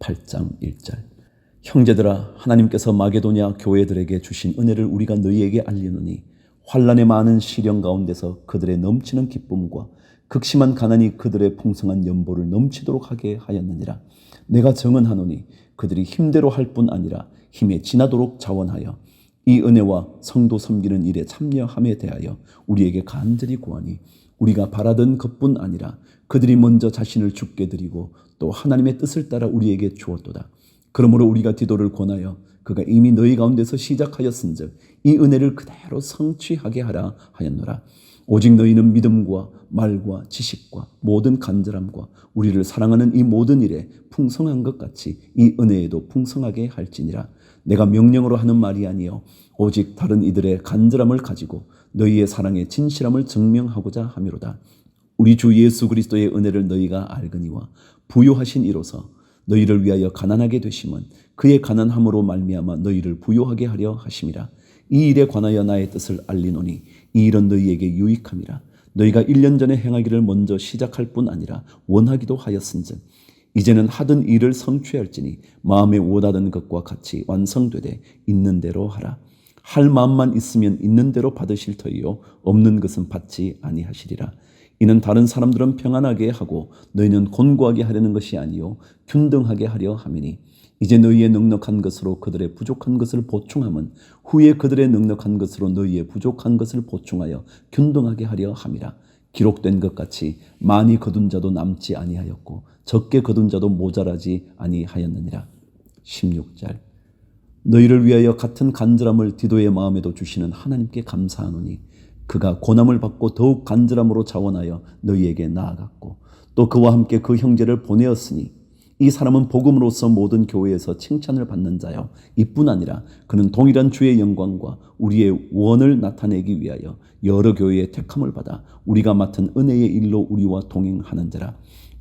8장 1절. 형제들아, 하나님께서 마게도냐 교회들에게 주신 은혜를 우리가 너희에게 알리노니 환난의 많은 시련 가운데서 그들의 넘치는 기쁨과 극심한 가난이 그들의 풍성한 연보를 넘치도록 하게 하였느니라. 내가 정언하노니 그들이 힘대로 할 뿐 아니라 힘에 지나도록 자원하여 이 은혜와 성도 섬기는 일에 참여함에 대하여 우리에게 간절히 구하니 우리가 바라던 것뿐 아니라 그들이 먼저 자신을 주께 드리고 또 하나님의 뜻을 따라 우리에게 주었도다. 그러므로 우리가 디도를 권하여 그가 이미 너희 가운데서 시작하였은즉 이 은혜를 그대로 성취하게 하라 하였노라. 오직 너희는 믿음과 말과 지식과 모든 간절함과 우리를 사랑하는 이 모든 일에 풍성한 것 같이 이 은혜에도 풍성하게 할지니라. 내가 명령으로 하는 말이 아니요 오직 다른 이들의 간절함을 가지고 너희의 사랑의 진실함을 증명하고자 함이로다. 우리 주 예수 그리스도의 은혜를 너희가 알거니와 부요하신 이로서 너희를 위하여 가난하게 되심은 그의 가난함으로 말미암아 너희를 부요하게 하려 하심이라. 이 일에 관하여 나의 뜻을 알리노니 이 일은 너희에게 유익함이라. 너희가 1년 전에 행하기를 먼저 시작할 뿐 아니라 원하기도 하였은즉 이제는 하던 일을 성취할지니 마음에 원하던 것과 같이 완성되되 있는 대로 하라. 할 마음만 있으면 있는 대로 받으실 터이요 없는 것은 받지 아니하시리라. 이는 다른 사람들은 평안하게 하고 너희는 곤고하게 하려는 것이 아니요 균등하게 하려 함이니 이제 너희의 넉넉한 것으로 그들의 부족한 것을 보충함은 후에 그들의 넉넉한 것으로 너희의 부족한 것을 보충하여 균등하게 하려 함이라. 기록된 것 같이 많이 거둔 자도 남지 아니하였고 적게 거둔 자도 모자라지 아니하였느니라. 16절. 너희를 위하여 같은 간절함을 디도의 마음에도 주시는 하나님께 감사하노니 그가 고난을 받고 더욱 간절함으로 자원하여 너희에게 나아갔고 또 그와 함께 그 형제를 보내었으니 이 사람은 복음으로서 모든 교회에서 칭찬을 받는 자요 이뿐 아니라 그는 동일한 주의 영광과 우리의 원을 나타내기 위하여 여러 교회의 택함을 받아 우리가 맡은 은혜의 일로 우리와 동행하는 자라.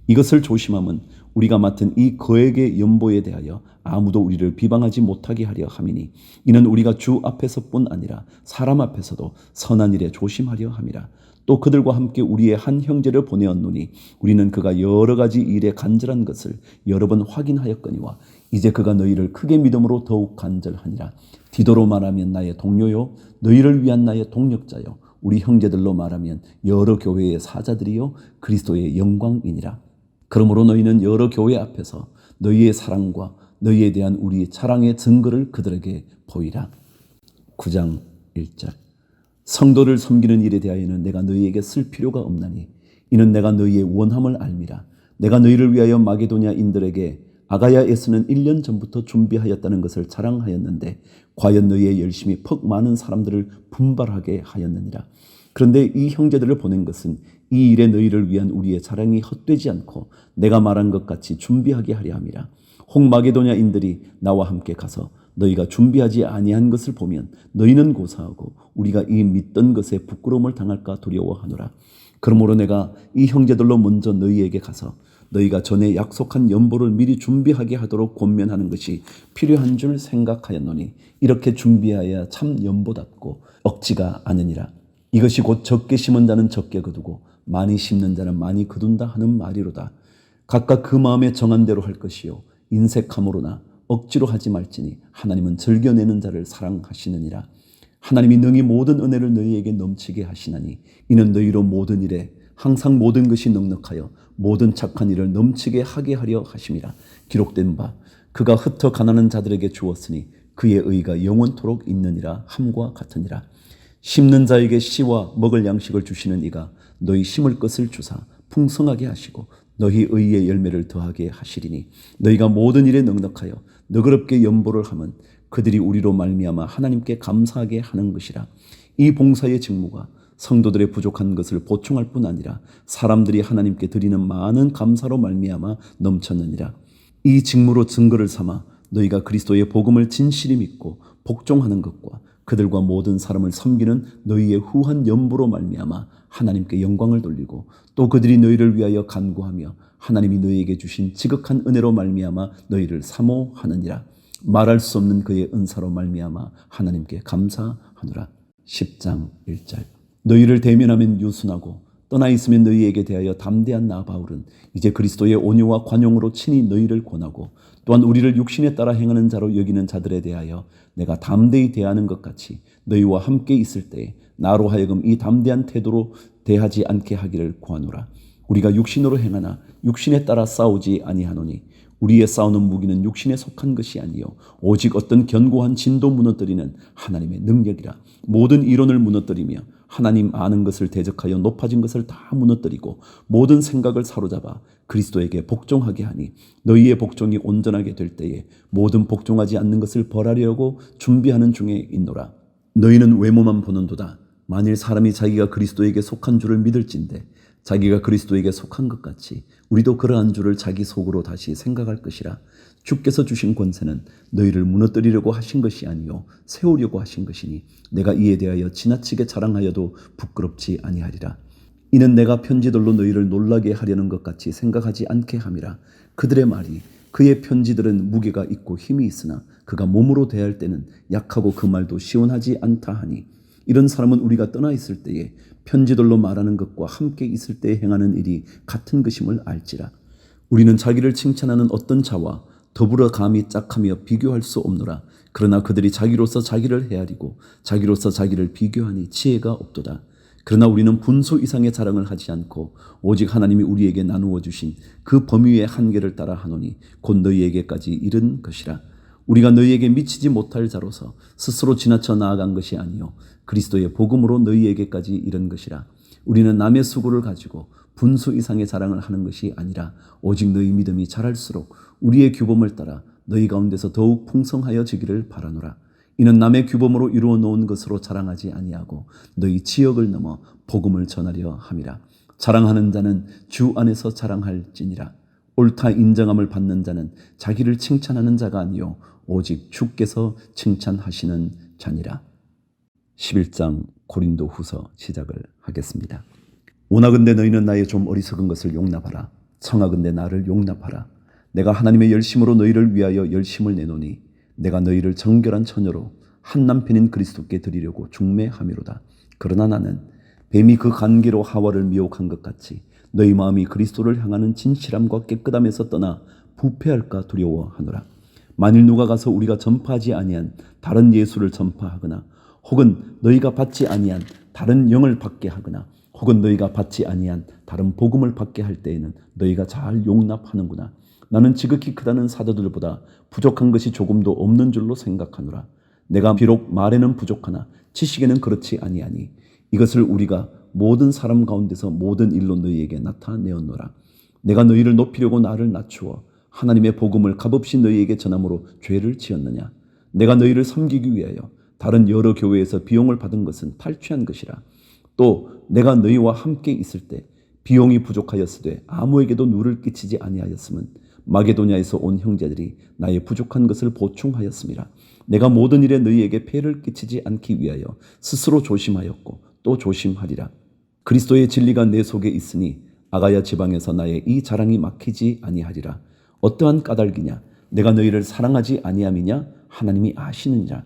이것을 조심함은 우리가 맡은 이 거액의 연보에 대하여 아무도 우리를 비방하지 못하게 하려 함이니 이는 우리가 주 앞에서뿐 아니라 사람 앞에서도 선한 일에 조심하려 함이라. 또 그들과 함께 우리의 한 형제를 보내었노니 우리는 그가 여러 가지 일에 간절한 것을 여러 번 확인하였거니와 이제 그가 너희를 크게 믿음으로 더욱 간절하니라. 디도로 말하면 나의 동료요 너희를 위한 나의 동력자요 우리 형제들로 말하면 여러 교회의 사자들이요 그리스도의 영광이니라. 그러므로 너희는 여러 교회 앞에서 너희의 사랑과 너희에 대한 우리 자랑의 증거를 그들에게 보이라. 9장 1절. 성도를 섬기는 일에 대하여는 내가 너희에게 쓸 필요가 없나니 이는 내가 너희의 원함을 알미라. 내가 너희를 위하여 마게도냐인들에게 아가야에서는 1년 전부터 준비하였다는 것을 자랑하였는데 과연 너희의 열심이 퍽 많은 사람들을 분발하게 하였느니라. 그런데 이 형제들을 보낸 것은 이 일에 너희를 위한 우리의 자랑이 헛되지 않고 내가 말한 것 같이 준비하게 하려 함이라. 홍마게도냐인들이 나와 함께 가서 너희가 준비하지 아니한 것을 보면 너희는 고사하고 우리가 이 믿던 것에 부끄러움을 당할까 두려워하노라. 그러므로 내가 이 형제들로 먼저 너희에게 가서 너희가 전에 약속한 연보를 미리 준비하게 하도록 권면하는 것이 필요한 줄 생각하였노니 이렇게 준비하여야 참 연보답고 억지가 아니니라. 이것이 곧 적게 심은 자는 적게 거두고 많이 심는 자는 많이 거둔다 하는 말이로다. 각각 그 마음에 정한 대로 할 것이요 인색함으로나 억지로 하지 말지니 하나님은 즐겨내는 자를 사랑하시느니라. 하나님이 능히 모든 은혜를 너희에게 넘치게 하시나니 이는 너희로 모든 일에 항상 모든 것이 넉넉하여 모든 착한 일을 넘치게 하게 하려 하심이라. 기록된 바 그가 흩어 가난한 자들에게 주었으니 그의 의가 영원토록 있느니라 함과 같으니라. 심는 자에게 씨와 먹을 양식을 주시는 이가 너희 심을 것을 주사 풍성하게 하시고 너희 의의 열매를 더하게 하시리니 너희가 모든 일에 넉넉하여 너그럽게 연보를 하면 그들이 우리로 말미암아 하나님께 감사하게 하는 것이라. 이 봉사의 직무가 성도들의 부족한 것을 보충할 뿐 아니라 사람들이 하나님께 드리는 많은 감사로 말미암아 넘쳤느니라. 이 직무로 증거를 삼아 너희가 그리스도의 복음을 진실히 믿고 복종하는 것과 그들과 모든 사람을 섬기는 너희의 후한 연보로 말미암아 하나님께 영광을 돌리고 또 그들이 너희를 위하여 간구하며 하나님이 너희에게 주신 지극한 은혜로 말미암아 너희를 사모하느니라. 말할 수 없는 그의 은사로 말미암아 하나님께 감사하노라. 10장 1절. 너희를 대면하면 유순하고 떠나 있으면 너희에게 대하여 담대한 나 바울은 이제 그리스도의 온유와 관용으로 친히 너희를 권하고 또한 우리를 육신에 따라 행하는 자로 여기는 자들에 대하여 내가 담대히 대하는 것 같이 너희와 함께 있을 때에 나로 하여금 이 담대한 태도로 대하지 않게 하기를 구하노라. 우리가 육신으로 행하나 육신에 따라 싸우지 아니하노니 우리의 싸우는 무기는 육신에 속한 것이 아니요 오직 어떤 견고한 진도 무너뜨리는 하나님의 능력이라. 모든 이론을 무너뜨리며 하나님 아는 것을 대적하여 높아진 것을 다 무너뜨리고 모든 생각을 사로잡아 그리스도에게 복종하게 하니 너희의 복종이 온전하게 될 때에 모든 복종하지 않는 것을 벌하려고 준비하는 중에 있노라. 너희는 외모만 보는도다. 만일 사람이 자기가 그리스도에게 속한 줄을 믿을진대 자기가 그리스도에게 속한 것 같이 우리도 그러한 줄을 자기 속으로 다시 생각할 것이라. 주께서 주신 권세는 너희를 무너뜨리려고 하신 것이 아니요 세우려고 하신 것이니 내가 이에 대하여 지나치게 자랑하여도 부끄럽지 아니하리라. 이는 내가 편지들로 너희를 놀라게 하려는 것 같이 생각하지 않게 함이라. 그들의 말이 그의 편지들은 무게가 있고 힘이 있으나 그가 몸으로 대할 때는 약하고 그 말도 시원하지 않다 하니 이런 사람은 우리가 떠나 있을 때에 편지들로 말하는 것과 함께 있을 때에 행하는 일이 같은 것임을 알지라. 우리는 자기를 칭찬하는 어떤 자와 더불어 감히 짝하며 비교할 수 없노라. 그러나 그들이 자기로서 자기를 헤아리고 자기로서 자기를 비교하니 지혜가 없도다. 그러나 우리는 분수 이상의 자랑을 하지 않고 오직 하나님이 우리에게 나누어 주신 그 범위의 한계를 따라 하노니 곧 너희에게까지 이른 것이라. 우리가 너희에게 미치지 못할 자로서 스스로 지나쳐 나아간 것이 아니요 그리스도의 복음으로 너희에게까지 이른 것이라. 우리는 남의 수고를 가지고 분수 이상의 자랑을 하는 것이 아니라 오직 너희 믿음이 자랄수록 우리의 규범을 따라 너희 가운데서 더욱 풍성하여지기를 바라노라. 이는 남의 규범으로 이루어 놓은 것으로 자랑하지 아니하고 너희 지역을 넘어 복음을 전하려 함이라. 자랑하는 자는 주 안에서 자랑할지니라. 옳다 인정함을 받는 자는 자기를 칭찬하는 자가 아니요 오직 주께서 칭찬하시는 자니라. 11장 고린도 후서 시작을 하겠습니다. 원하건대 너희는 나의 좀 어리석은 것을 용납하라. 청하건대 나를 용납하라. 내가 하나님의 열심으로 너희를 위하여 열심을 내노니 내가 너희를 정결한 처녀로 한 남편인 그리스도께 드리려고 중매함이로다. 그러나 나는 뱀이 그 간계로 하와를 미혹한 것 같이 너희 마음이 그리스도를 향하는 진실함과 깨끗함에서 떠나 부패할까 두려워하노라. 만일 누가 가서 우리가 전파하지 아니한 다른 예수를 전파하거나 혹은 너희가 받지 아니한 다른 영을 받게 하거나 혹은 너희가 받지 아니한 다른 복음을 받게 할 때에는 너희가 잘 용납하는구나. 나는 지극히 크다는 사도들보다 부족한 것이 조금도 없는 줄로 생각하노라. 내가 비록 말에는 부족하나 지식에는 그렇지 아니하니 이것을 우리가 모든 사람 가운데서 모든 일로 너희에게 나타내었노라. 내가 너희를 높이려고 나를 낮추어 하나님의 복음을 값없이 너희에게 전함으로 죄를 지었느냐. 내가 너희를 섬기기 위하여 다른 여러 교회에서 비용을 받은 것은 탈취한 것이라. 또 내가 너희와 함께 있을 때 비용이 부족하였으되 아무에게도 누를 끼치지 아니하였음은 마게도냐에서 온 형제들이 나의 부족한 것을 보충하였음이라. 내가 모든 일에 너희에게 폐를 끼치지 않기 위하여 스스로 조심하였고 또 조심하리라. 그리스도의 진리가 내 속에 있으니 아가야 지방에서 나의 이 자랑이 막히지 아니하리라. 어떠한 까닭이냐? 내가 너희를 사랑하지 아니함이냐? 하나님이 아시느니라.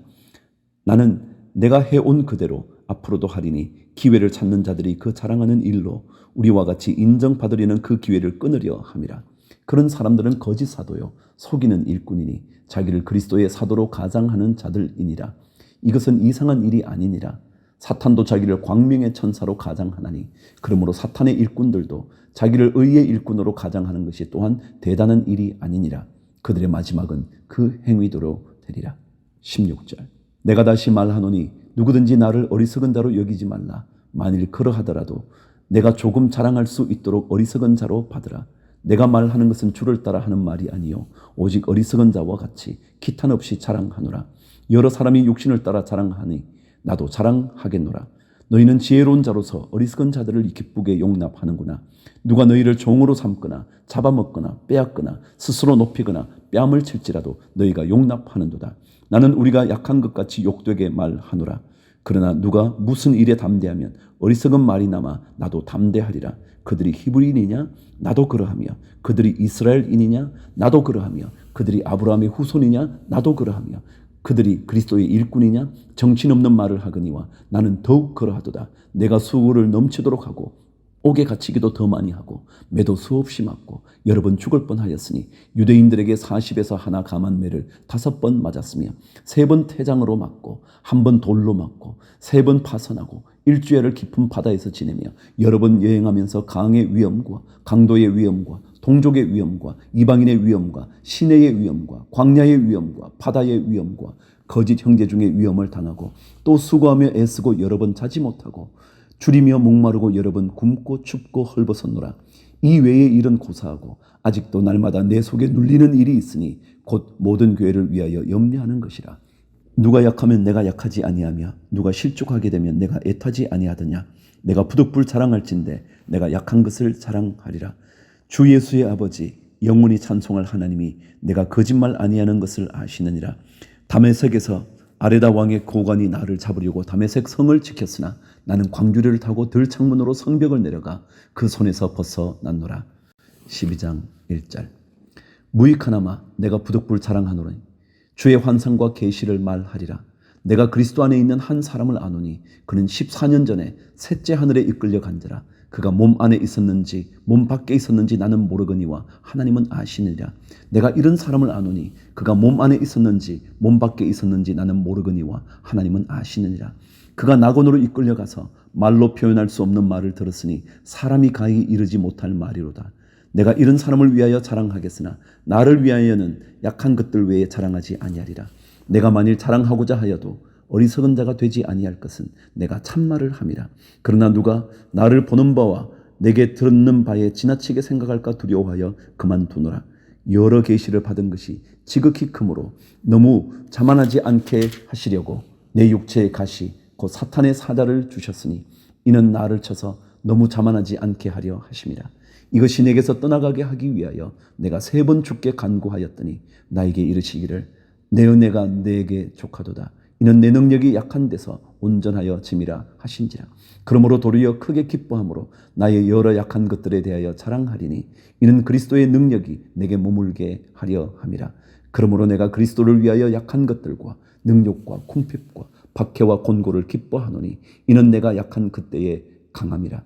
나는 내가 해온 그대로 앞으로도 하리니 기회를 찾는 자들이 그 자랑하는 일로 우리와 같이 인정받으려는 그 기회를 끊으려 함이라. 그런 사람들은 거짓 사도요 속이는 일꾼이니 자기를 그리스도의 사도로 가장하는 자들이니라. 이것은 이상한 일이 아니니라. 사탄도 자기를 광명의 천사로 가장하나니 그러므로 사탄의 일꾼들도 자기를 의의 일꾼으로 가장하는 것이 또한 대단한 일이 아니니라. 그들의 마지막은 그 행위대로 되리라. 16절. 내가 다시 말하노니 누구든지 나를 어리석은 자로 여기지 말라. 만일 그러하더라도 내가 조금 자랑할 수 있도록 어리석은 자로 받으라. 내가 말하는 것은 주를 따라 하는 말이 아니요 오직 어리석은 자와 같이 기탄 없이 자랑하노라. 여러 사람이 육신을 따라 자랑하니 나도 자랑하겠노라. 너희는 지혜로운 자로서 어리석은 자들을 기쁘게 용납하는구나. 누가 너희를 종으로 삼거나 잡아먹거나 빼앗거나 스스로 높이거나 뺨을 칠지라도 너희가 용납하는도다. 나는 우리가 약한 것 같이 욕되게 말하노라. 그러나 누가 무슨 일에 담대하면 어리석은 말이 남아 나도 담대하리라. 그들이 히브리인이냐? 나도 그러하며 그들이 이스라엘인이냐? 나도 그러하며 그들이 아브라함의 후손이냐? 나도 그러하며 그들이 그리스도의 일꾼이냐? 정신없는 말을 하거니와 나는 더욱 그러하도다. 내가 수고를 넘치도록 하고 옥에 갇히기도 더 많이 하고 매도 수없이 맞고 여러 번 죽을 뻔하였으니 유대인들에게 40에서 하나 감한 매를 5번 맞았으며 3번 태장으로 맞고 1번 돌로 맞고 3번 파선하고 일주일을 깊은 바다에서 지내며 여러 번 여행하면서 강의 위험과 강도의 위험과 동족의 위험과 이방인의 위험과 시내의 위험과 광야의 위험과 바다의 위험과 거짓 형제 중의 위험을 당하고 또 수고하며 애쓰고 여러 번 자지 못하고 줄이며 목마르고 여러 번 굶고 춥고 헐벗었노라. 이 외의 일은 고사하고 아직도 날마다 내 속에 눌리는 일이 있으니 곧 모든 교회를 위하여 염려하는 것이라. 누가 약하면 내가 약하지 아니하며 누가 실족하게 되면 내가 애타지 아니하더냐. 내가 부득불 자랑할진대 내가 약한 것을 자랑하리라. 주 예수의 아버지 영원히 찬송할 하나님이 내가 거짓말 아니하는 것을 아시느니라. 다메섹에서 아레다 왕의 고관이 나를 잡으려고 다메섹 성을 지켰으나 나는 광주리를 타고 들창문으로 성벽을 내려가 그 손에서 벗어났노라. 12장 1절. 무익하나마 내가 부득불 자랑하노니 주의 환상과 계시를 말하리라. 내가 그리스도 안에 있는 한 사람을 아노니 그는 14년 전에 셋째 하늘에 이끌려 간지라. 그가 몸 안에 있었는지 몸 밖에 있었는지 나는 모르거니와 하나님은 아시느니라. 내가 이런 사람을 아노니 그가 몸 안에 있었는지 몸 밖에 있었는지 나는 모르거니와 하나님은 아시느니라. 그가 낙원으로 이끌려가서 말로 표현할 수 없는 말을 들었으니 사람이 가히 이르지 못할 말이로다. 내가 이런 사람을 위하여 자랑하겠으나 나를 위하여는 약한 것들 외에 자랑하지 아니하리라. 내가 만일 자랑하고자 하여도 어리석은 자가 되지 아니할 것은 내가 참말을 함이라. 그러나 누가 나를 보는 바와 내게 듣는 바에 지나치게 생각할까 두려워하여 그만두노라. 여러 계시를 받은 것이 지극히 크므로 너무 자만하지 않게 하시려고 내 육체의 가시 곧 사탄의 사자를 주셨으니 이는 나를 쳐서 너무 자만하지 않게 하려 하심이라. 이것이 내게서 떠나가게 하기 위하여 내가 3번 주께 간구하였더니 나에게 이르시기를 내 은혜가 내게 족하도다. 이는 내 능력이 약한 데서 온전하여 짐이라 하신지라. 그러므로 도리어 크게 기뻐함으로 나의 여러 약한 것들에 대하여 자랑하리니 이는 그리스도의 능력이 내게 머물게 하려 함이라. 그러므로 내가 그리스도를 위하여 약한 것들과 능욕과 궁핍과 박해와 곤고를 기뻐하노니 이는 내가 약한 그때에 강함이라.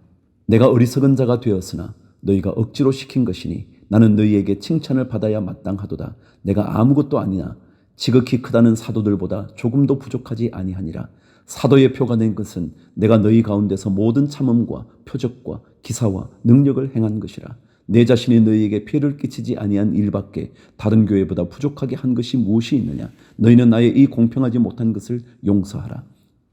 내가 어리석은 자가 되었으나 너희가 억지로 시킨 것이니 나는 너희에게 칭찬을 받아야 마땅하도다. 내가 아무것도 아니나 지극히 크다는 사도들보다 조금도 부족하지 아니하니라. 사도의 표가 된 것은 내가 너희 가운데서 모든 참음과 표적과 기사와 능력을 행한 것이라. 내 자신이 너희에게 피해를 끼치지 아니한 일밖에 다른 교회보다 부족하게 한 것이 무엇이 있느냐. 너희는 나의 이 공평하지 못한 것을 용서하라.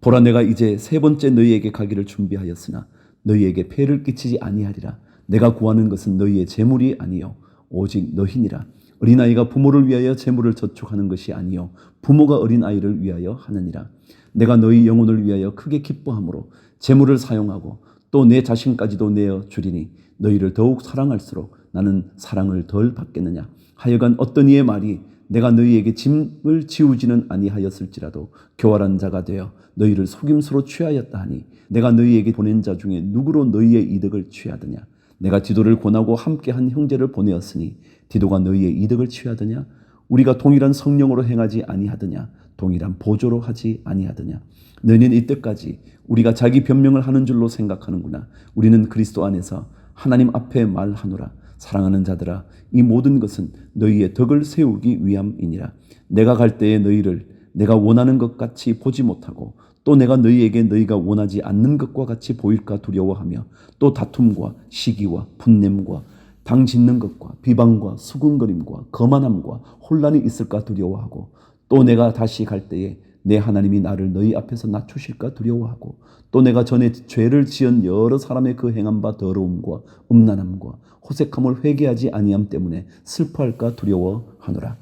보라, 내가 이제 3번째 너희에게 가기를 준비하였으나 너희에게 폐해를 끼치지 아니하리라. 내가 구하는 것은 너희의 재물이 아니요 오직 너희니라. 어린아이가 부모를 위하여 재물을 저축하는 것이 아니요 부모가 어린아이를 위하여 하느니라. 내가 너희 영혼을 위하여 크게 기뻐함으로 재물을 사용하고 또 내 자신까지도 내어 주리니 너희를 더욱 사랑할수록 나는 사랑을 덜 받겠느냐. 하여간 어떤 이의 말이 내가 너희에게 짐을 지우지는 아니하였을지라도 교활한 자가 되어 너희를 속임수로 취하였다 하니 내가 너희에게 보낸 자 중에 누구로 너희의 이득을 취하더냐. 내가 디도를 권하고 함께한 형제를 보내었으니 디도가 너희의 이득을 취하더냐. 우리가 동일한 성령으로 행하지 아니하더냐. 동일한 보조로 하지 아니하더냐. 너희는 이때까지 우리가 자기 변명을 하는 줄로 생각하는구나. 우리는 그리스도 안에서 하나님 앞에 말하노라. 사랑하는 자들아, 이 모든 것은 너희의 덕을 세우기 위함이니라. 내가 갈 때에 너희를 내가 원하는 것 같이 보지 못하고 또 내가 너희에게 너희가 원하지 않는 것과 같이 보일까 두려워하며 또 다툼과 시기와 분냄과 당 짓는 것과 비방과 수군거림과 거만함과 혼란이 있을까 두려워하고 또 내가 다시 갈 때에 내 하나님이 나를 너희 앞에서 낮추실까 두려워하고 또 내가 전에 죄를 지은 여러 사람의 그 행한 바 더러움과 음란함과 호색함을 회개하지 아니함 때문에 슬퍼할까 두려워하노라.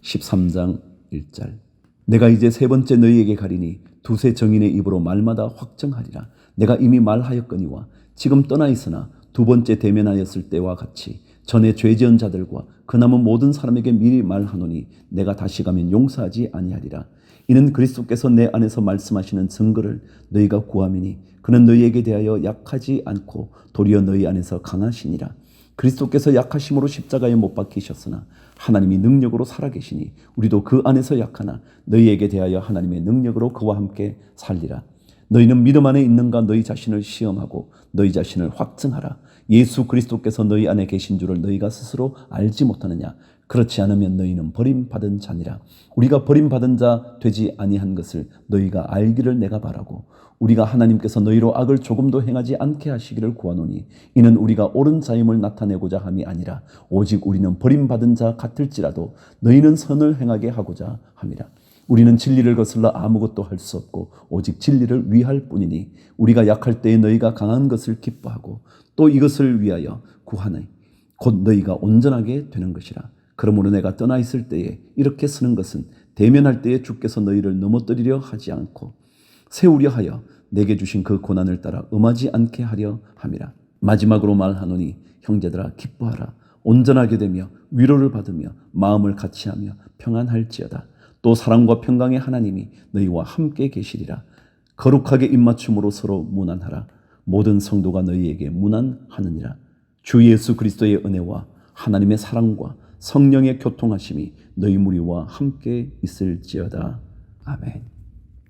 13장 1절. 내가 이제 3번째 너희에게 가리니 두세 정인의 입으로 말마다 확정하리라. 내가 이미 말하였거니와 지금 떠나 있으나 2번째 대면하였을 때와 같이 전에 죄 지은 자들과 그 남은 모든 사람에게 미리 말하노니 내가 다시 가면 용서하지 아니하리라. 이는 그리스도께서 내 안에서 말씀하시는 증거를 너희가 구함이니 그는 너희에게 대하여 약하지 않고 도리어 너희 안에서 강하시니라. 그리스도께서 약하심으로 십자가에 못 박히셨으나 하나님이 능력으로 살아계시니 우리도 그 안에서 약하나 너희에게 대하여 하나님의 능력으로 그와 함께 살리라. 너희는 믿음 안에 있는가 너희 자신을 시험하고 너희 자신을 확증하라. 예수 그리스도께서 너희 안에 계신 줄을 너희가 스스로 알지 못하느냐. 그렇지 않으면 너희는 버림받은 자니라. 우리가 버림받은 자 되지 아니한 것을 너희가 알기를 내가 바라고 우리가 하나님께서 너희로 악을 조금도 행하지 않게 하시기를 구하노니 이는 우리가 옳은 자임을 나타내고자 함이 아니라 오직 우리는 버림받은 자 같을지라도 너희는 선을 행하게 하고자 함이라. 우리는 진리를 거슬러 아무것도 할 수 없고 오직 진리를 위할 뿐이니 우리가 약할 때에 너희가 강한 것을 기뻐하고 또 이것을 위하여 구하니 곧 너희가 온전하게 되는 것이라. 그러므로 내가 떠나 있을 때에 이렇게 쓰는 것은 대면할 때에 주께서 너희를 넘어뜨리려 하지 않고 세우려 하여 내게 주신 그 고난을 따라 음하지 않게 하려 함이라. 마지막으로 말하노니 형제들아 기뻐하라. 온전하게 되며 위로를 받으며 마음을 같이하며 평안할지어다. 또 사랑과 평강의 하나님이 너희와 함께 계시리라. 거룩하게 입맞춤으로 서로 문안하라. 모든 성도가 너희에게 문안하느니라. 주 예수 그리스도의 은혜와 하나님의 사랑과 성령의 교통하심이 너희 무리와 함께 있을지어다. 아멘.